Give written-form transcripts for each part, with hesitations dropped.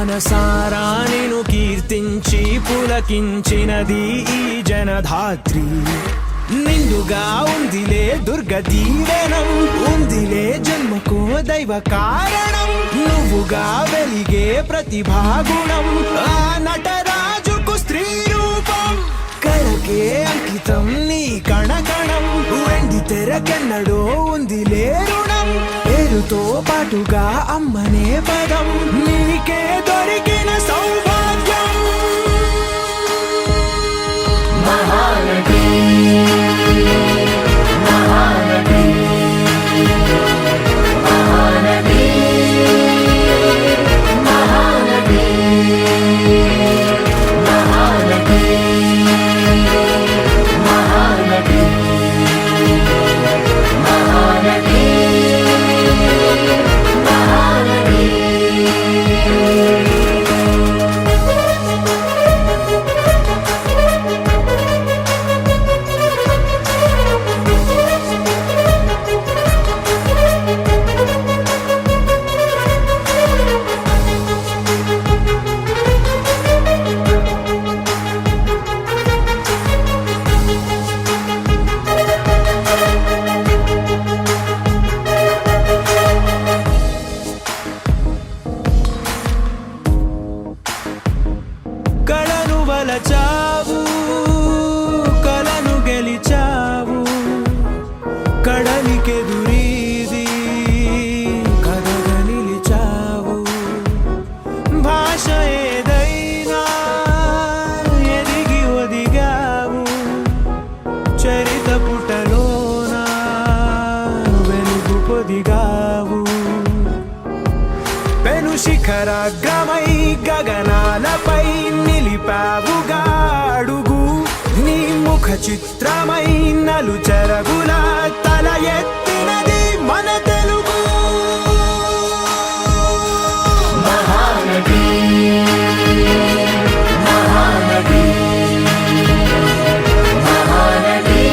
మనసారా నిను కీర్తించి పులకించినది ఈ జనధాత్రి. నిండుగా ఉందిలే దుర్గ దీవెనం, ఉందిలే జన్మకో దైవ కారణం. నువ్వుగా వెలిగే ప్రతిభాగుణం, ఆ నటరాజుకు స్త్రీ రూపం. కళకే అంకితం నీ కణకణం, వెండి తెరకెన్నడో ఉందిలే రుణం. పేరుతో పాటుగా అమ్మనే పదం, నీకే దొరికిన సౌభాగ్యం. మహానటి మహానటి మహానటి మహానటి మహానటి మహానటి మహానటి వలచావు, కలను గెలిచావు. కడలికెదురీది కథగా నిలిచావు. భాష ఏదైనా ఎదిగి ఒదిగావు. చరిత పుటలోన వెలుగు పొదిగావు. పెను శిఖరాగ్రమై గగనాలపై నిలిపావుగా అడుగు. నీ ముఖ చిత్రమై నలు చెరగుల తల ఎత్తినది మన తెలుగు. మహానటి మహానటి మహానటి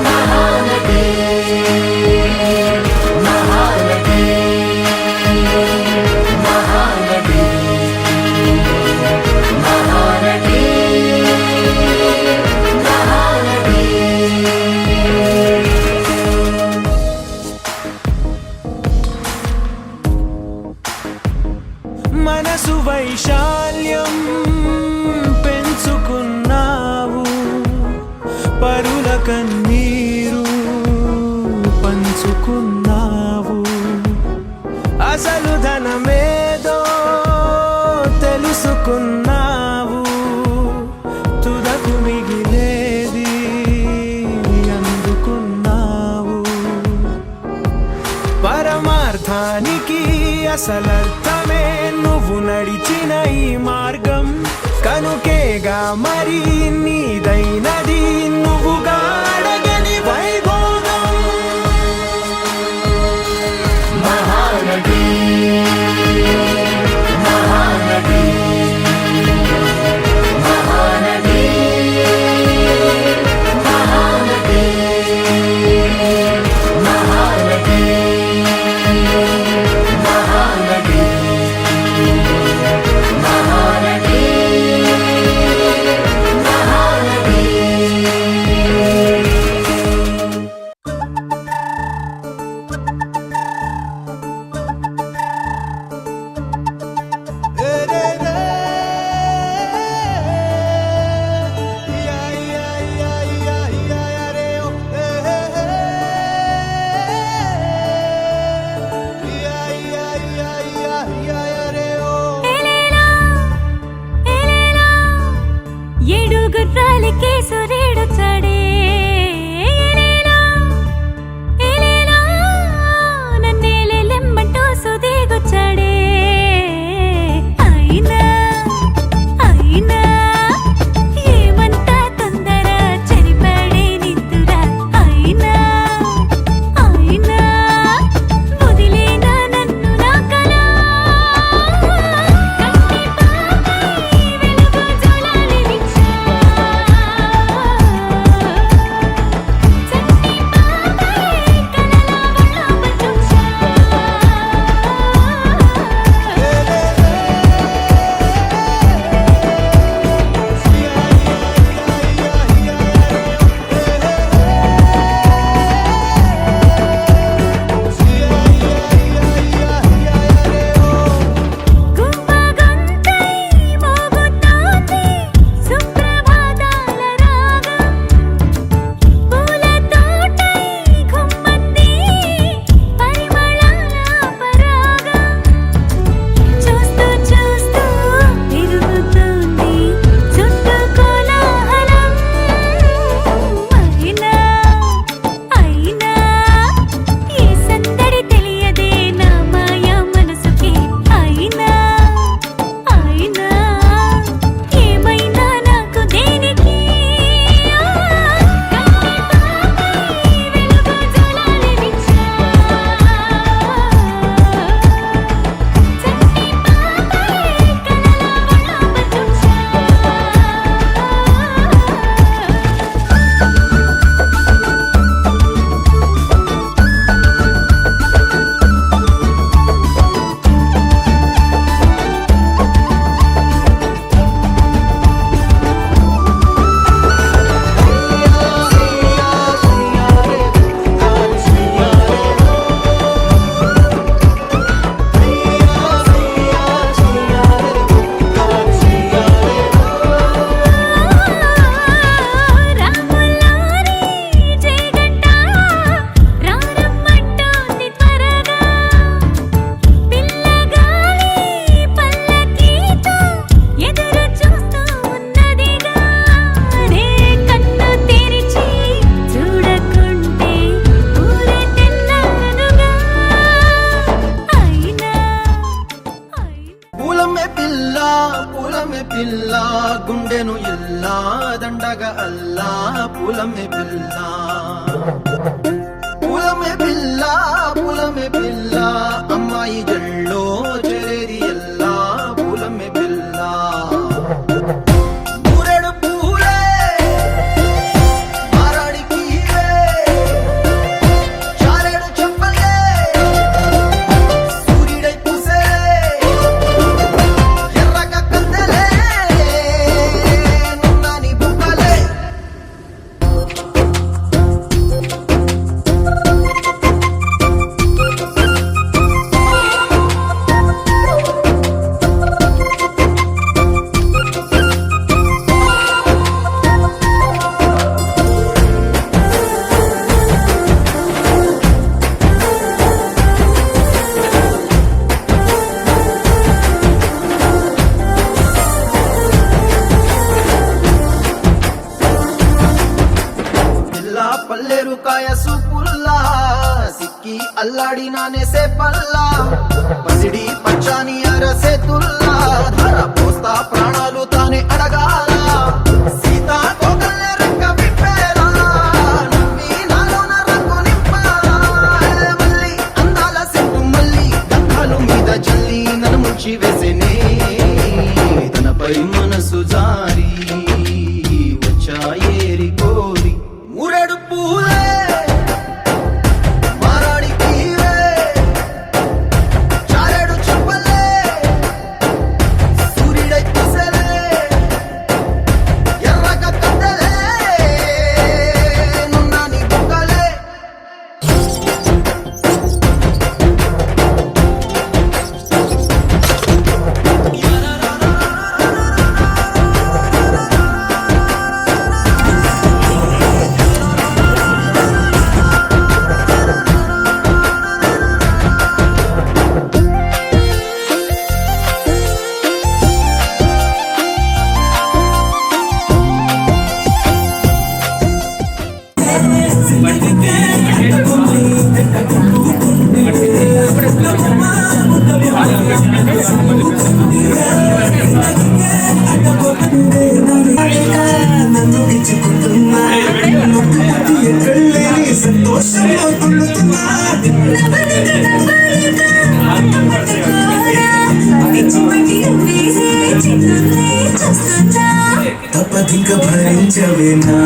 మహానటి మహానటి మహానటి మహానటి మహానటి. మనసు వైశాల్యం పెంచుకున్నావు. పరుల కన్నీరు పంచుకున్నావు. అసలు ధనమేదో తెలుసుకున్నావు. తుదకు మిగిలేది అందుకున్నావు. పరమార్థానికి అసలర్థమే నువ్వు నడిచిన ఈ మార్గం. కనుకేగా మరి నీదైనది నువ్వుగా అడగని వైభోగం. మహానటి మహానటి మహానటి మహానటి మహానటి మహానటి మహానటి మహానటి. గుర్రాలకే సూర్యుడు చడే నన్నేలెమ్మంటూ సుదీగొచ్చాడే. అయినా అయినా ఏమంతా తొందర చనిపడే నిద్దురా. అయినా అయినా వదిలేనా నన్ను నా కల. కంటి పాపై వెలుగు జోలాలి నిచ్చా. అల్లాహ్ పులమే పిల్లా పులమే పిల్లా పులమే పిల్లా అమ్మాయి జల్లో చెరేది ఎల్లా పులమే పిల్లా ఊరెడు పూలే మారాడికి చారెడు చెప్పలే సూర్యుడై పూసే ఎర్రగా కందలే నున్నాని బుక్కలే పిల్లా పల్లెరు కాయ సూపుల్లా సిక్కి అల్లాడినానే సే పల్లా పసిడి పచ్చాని అరసే తుల్లా ధర పోస్తా ప్రాణాలు తానే అడగాల సీతా కోగల్లే రెక్క విప్పేలా నవ్వి నాలోన రంగు నింపాలా మళ్ళీ అందాల సెట్టు మళ్ళీ గంధాలు మీద చల్లి నన్ను ముంచి వేసేనే తనపై మనసు జారి వచ్చాయేరి కోరి మురడు పూలే మారాడికి చారెడు చెప్పలే సూర్యుడై పూసలే ఎర్రగా కందలే నున్నాని బుక్కలే తప్పదింక భరించవేనా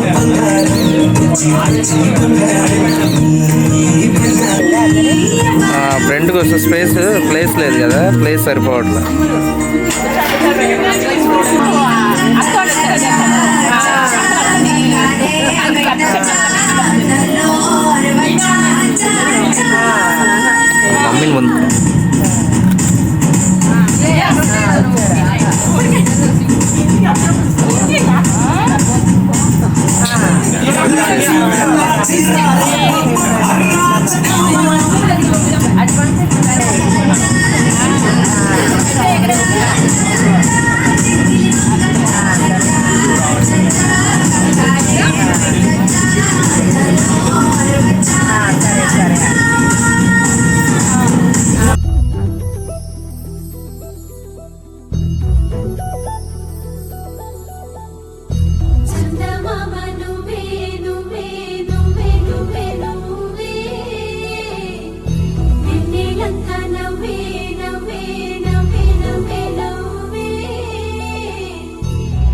బంగారం పిచ్చి పిచ్చి బంగారం ఫ్రంట్కి వస్తే ప్లేస్ లేదు కదా, ప్లేస్ సరిపోవట్లే. మమ్మీని ముందు చందమామ నువ్వే నువ్వే నువ్వే నువ్వే నువ్వే వెన్నెలంతా నవ్వే నవ్వే నవ్వే నవ్వే నవ్వే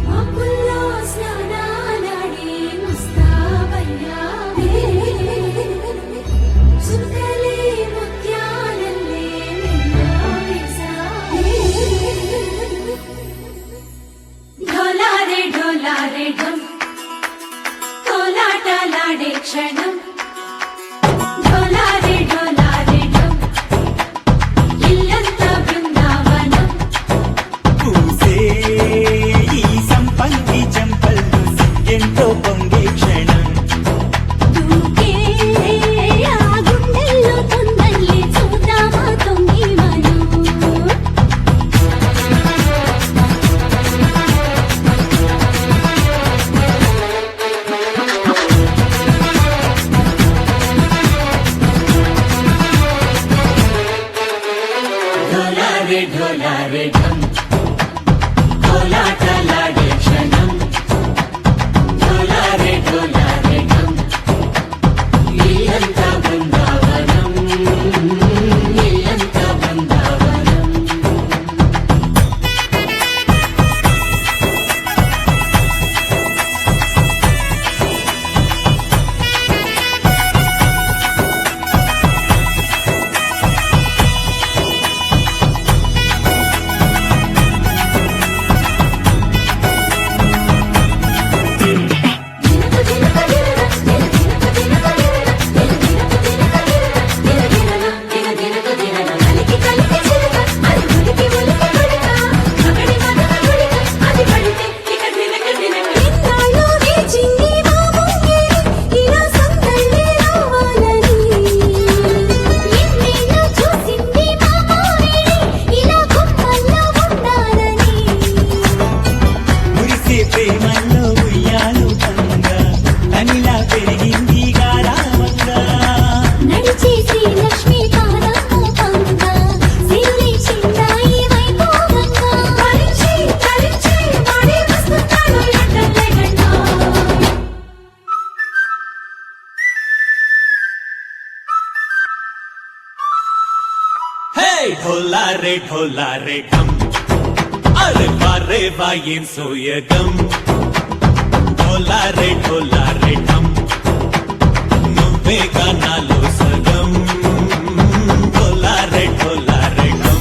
మబ్బుల్లో స్నానాలాడి ముస్తాబయ్యావే చుక్కలే ముత్యాలల్లే నిన్న వేసావే ढोलारे ढोलारे ढम कोलाटलाडे क्षणम ढोलारे ढोलारे ढम इल्लंता बृंदावनम పూసే ఈ సంపంగి చెంపల్లో ఎంతో పొంగే క్షణం దూకే ఆ గుండెల్లో తొందల్లి చూద్దామా తొంగి మనం ढोला रे ढम अरे वाह ఏం సోయగం ढोला रे ढम నువ్వేగా నాలో సగం ढोला रे ढम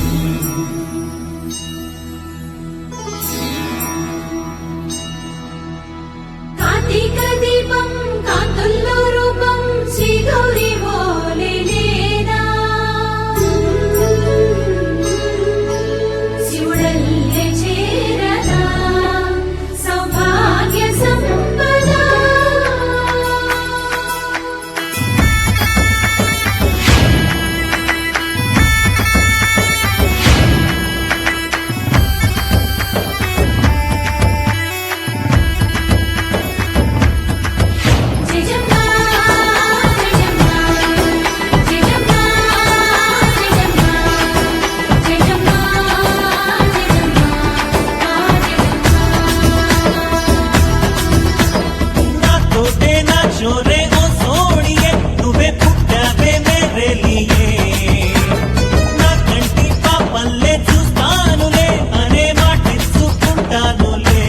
కార్తీక దీపం కాంతుల్లో రూపం శ్రీ గౌరీ ఓలేనా శివుడల్లే చేరనా సౌభాగ్య సంపద జయజమ్మా జయజమ్మా జయజమ్మా జయజమ్మా జయజమ్మా నాతోటే నా చోరే ఓ సోడియే నువ్వే పుట్టావే మేరే లియే నా కంటి పాపల్లే చూస్తానులే అనే మాటిచ్చుకుంటానులే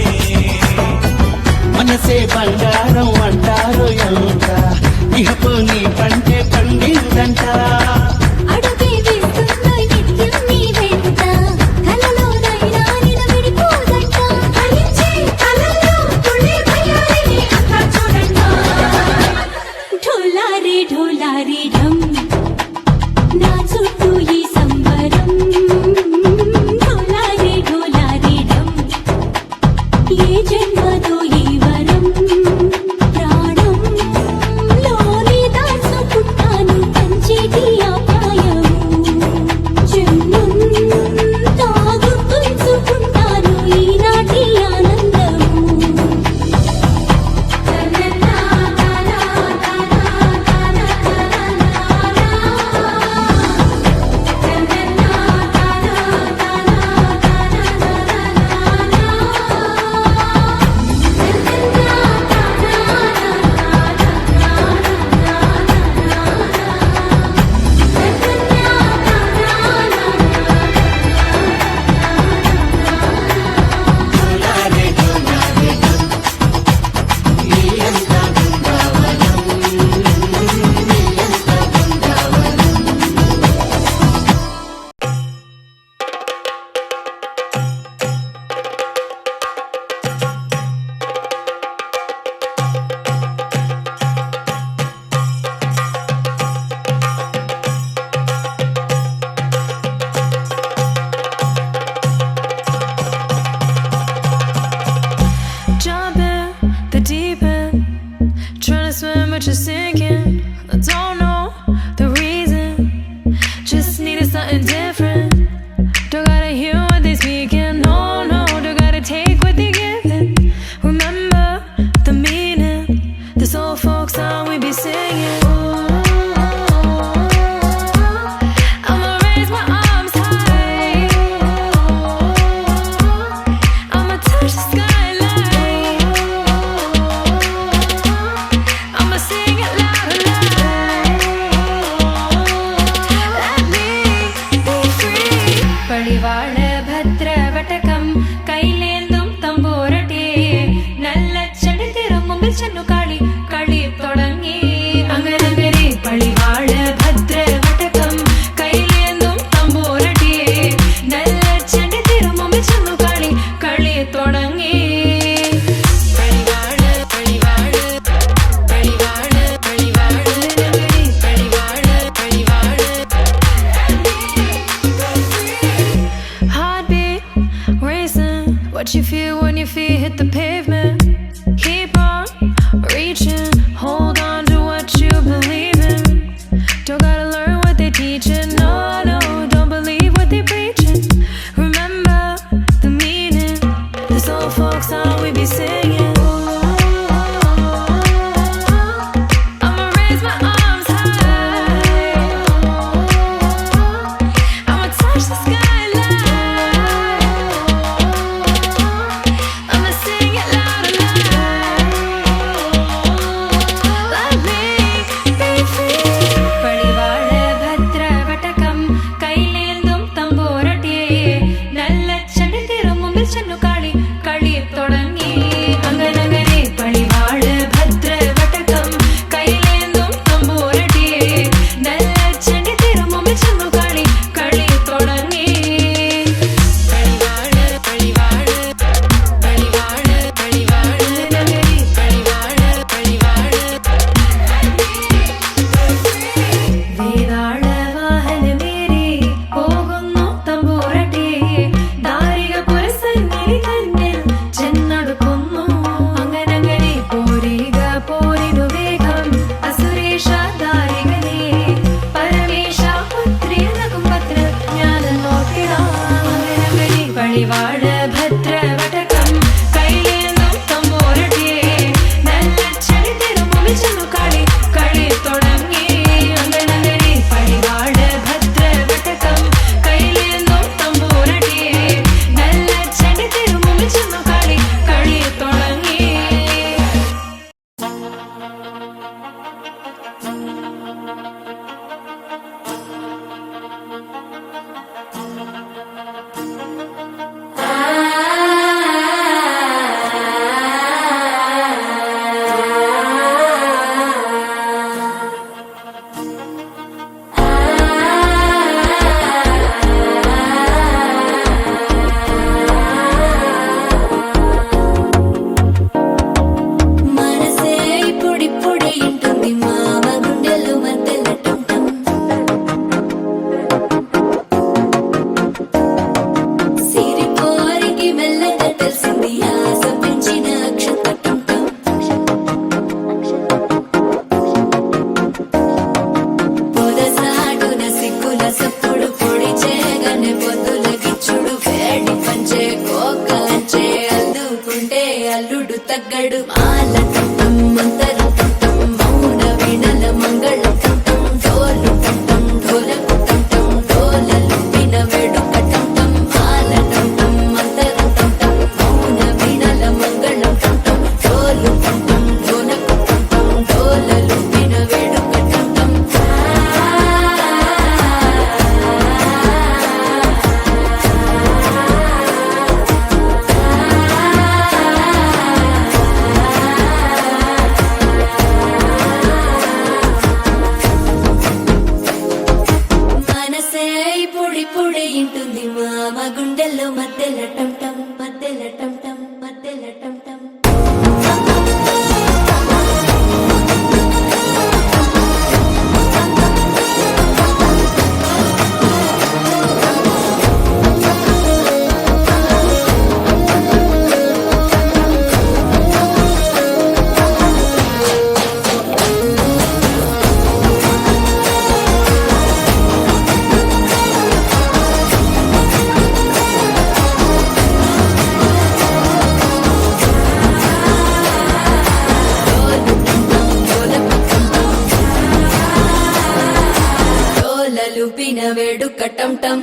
మనసే బంగారం అంటారు ఎంత ఇహపు నీ పంటే పండిందంట అడుగే వేస్తున్న నిత్యం నీ వెంట కలలోనైనా నిలబడిపోదంట ఫలించే కలలో తుళ్ళే భయాలని అంతా చూడండి ఢోలా రే ఢమ్ నా చుట్టూ ఈ సంబరం ఢోలా రే ఢమ్ ఏ జన్మదో ఈ వరం ప్రాణం లోనే దాచుకుంటాను పంచేటి ఆప్యాయము జన్మంతా గుర్తుంచుకుంటాను ఈనాటి ఆనందము Jump in the deep end, trying to swim but you're sinking. I don't know the reason, just needed something different. Don't gotta hear what they speaking, no, don't gotta take what they giving. Remember the meaning, this old folk song we be singing. I'ma raise my arms high, I'ma touch the skyline. మాల టం టం మంతరం టం టం మౌన వీణల మంగళం టం టం డోలు టం టం ఢోలకు టం టం డోలలు విన వేడుక టం టం మాల టం టం మంతరం టం టం మౌన వీణల మంగళం టం టం డోలు టం టం ఢోలకు టం టం డోలలు విన వేడుక టం టం మనసే పొడి పొడి ఇంటుంది మామ గుండెల్లో మధ్యల టం టం మధ్యల టం టం మధ్యల టం టం డోలలు పిన వేడుక టం టం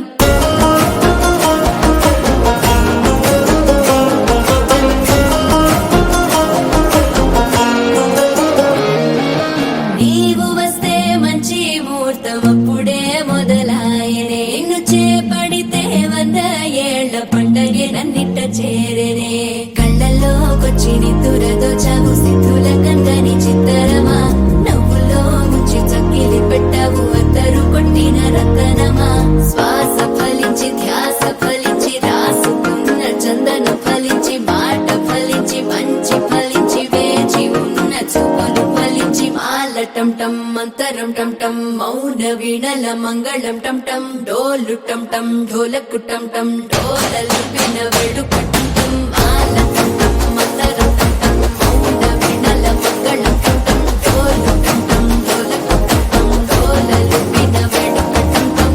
నీవు వస్తే మంచి ముహూర్తం అప్పుడే మొదలాయనే నిన్ను చేపడితే 100 ఏళ్ల పండగే నన్నిట్ట చేరనే కళ్ళల్లోకొచ్చి నిద్దురదో చావు సిద్ధుల కందని చిత్తరమా నవ్వులో ముంచి చక్కిలి పెట్టావు అద్దరు కొట్టిన రతనమా శ్వాస ఫలించి ధ్యాస ఫలించి రాసుకున్న చందన ఫలించి మాట ఫలించి మంచి ఫలించి వేచి ఉన్న చూపులు ఫలించి మాల టం టం మంతరం టం టం మౌన వీణల మంగళం టం టం డోలు టం టం ఢోలకు టం టం డోలలు విన వేడుక టం టం మాల టం టం మంతరం టం టం మౌన వీణల మంగళం టం టం డోలు టం టం ఢోలకు టం టం డోలలు విన వేడుక టం టం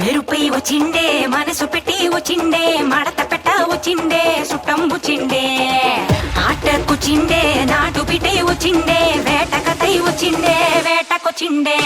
మెరుపై వచ్చిండే మనసు పెట్టి వచ్చిండే మడత పెట్ట వచ్చిండే సుట్టం వచ్చిండే ఆట కూర్చిండే నాటు బిడ్డై వచ్చిండే వేట కథై వచ్చిండే వేటకొచ్చిండే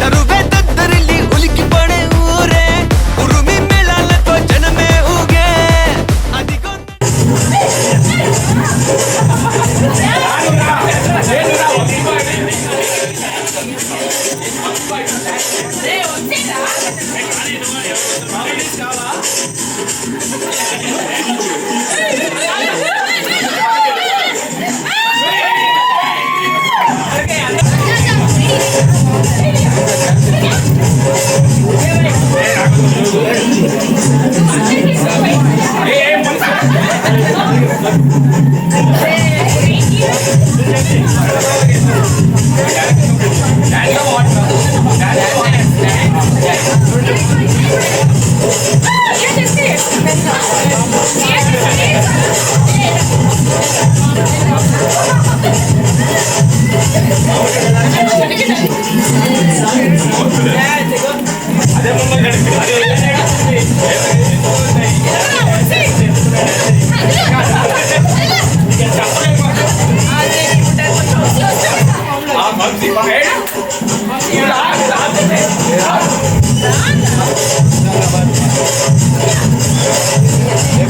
తరువే దద్దరిల్లి ఉలికి పడే ఊరే ఉరుమి మేళాలతో జనమే ఊగే అదిగో ఆ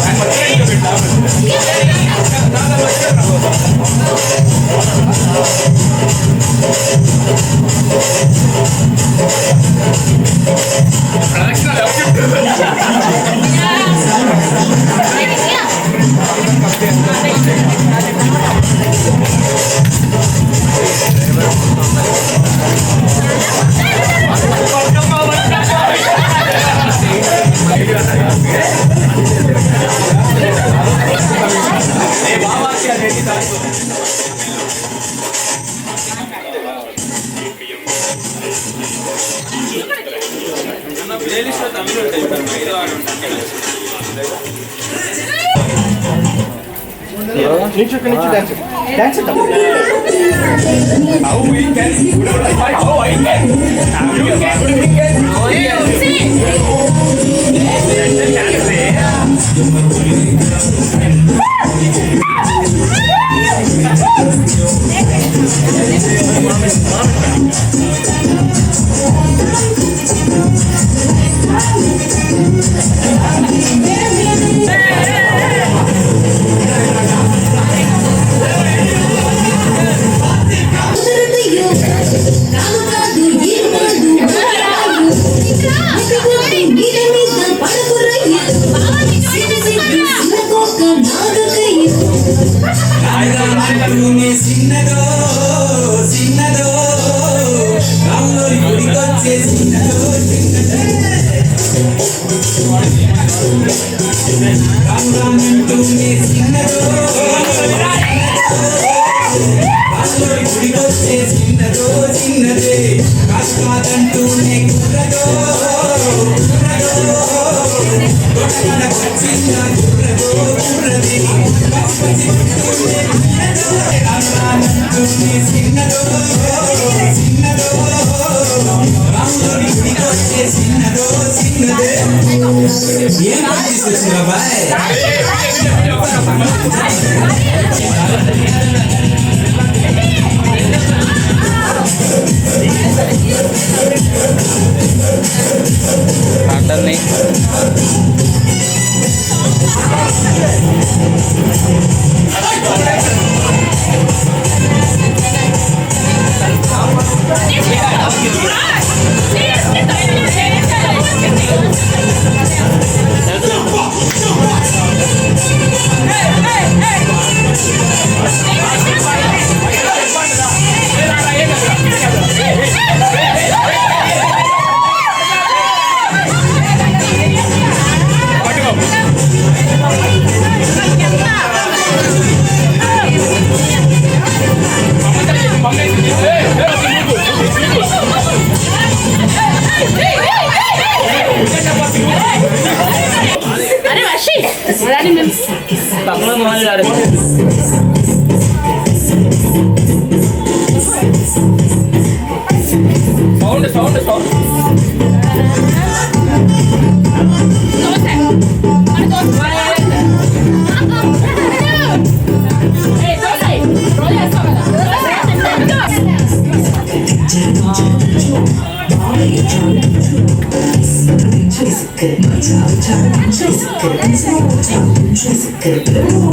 చిన్నదో చిన్నదో రాములోని గుడికొచ్చే చిన్నదో రామురామంటూనే చిన్నదో రాములోని గుడికొచ్చే చిన్నదో చిన్నదే కాస్మాదంటూనే కుర్రదో చిన్న కుర్రదో కుర్రది చిన్నదో చిన్నదో రాములోని గుడికొచ్చే చిన్నదో చిన్నదే ఏం తీసుకొచ్చినా బాయ్ అడ్డని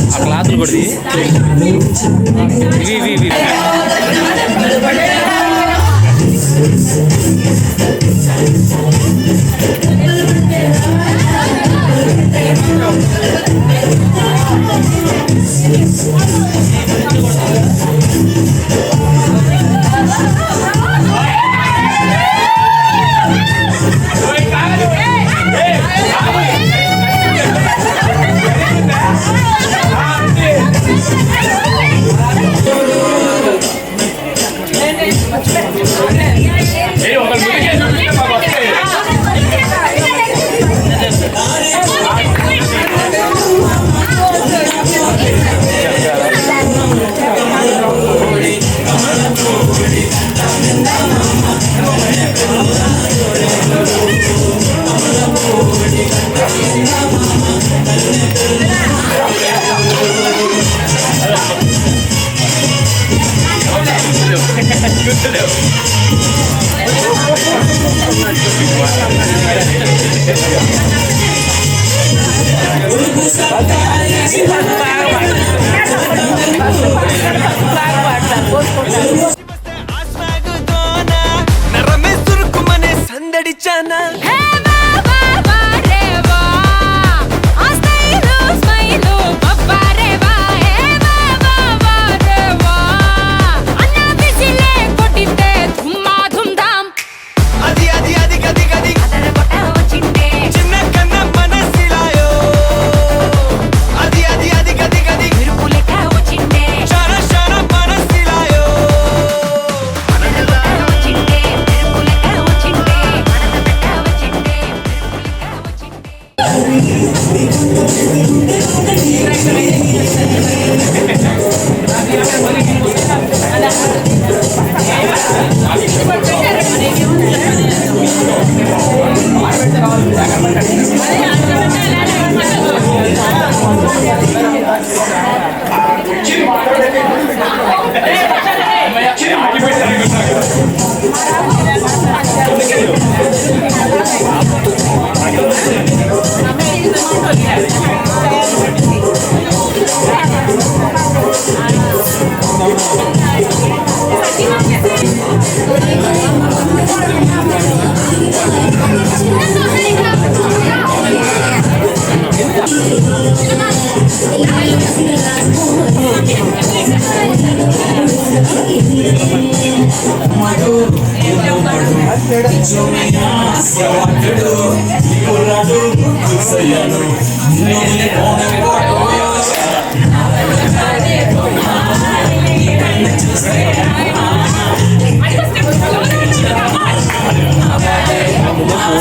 ఆ క్లాతులు కూడా ఇవి నరమే సురుకుమనే సందడిచానా అది అది అది గది గది చిన్న కన్న మనసిలాయో అది అది అది గది గది షాన షాన మనసిలాయో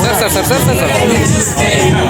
sir sir sir sir sir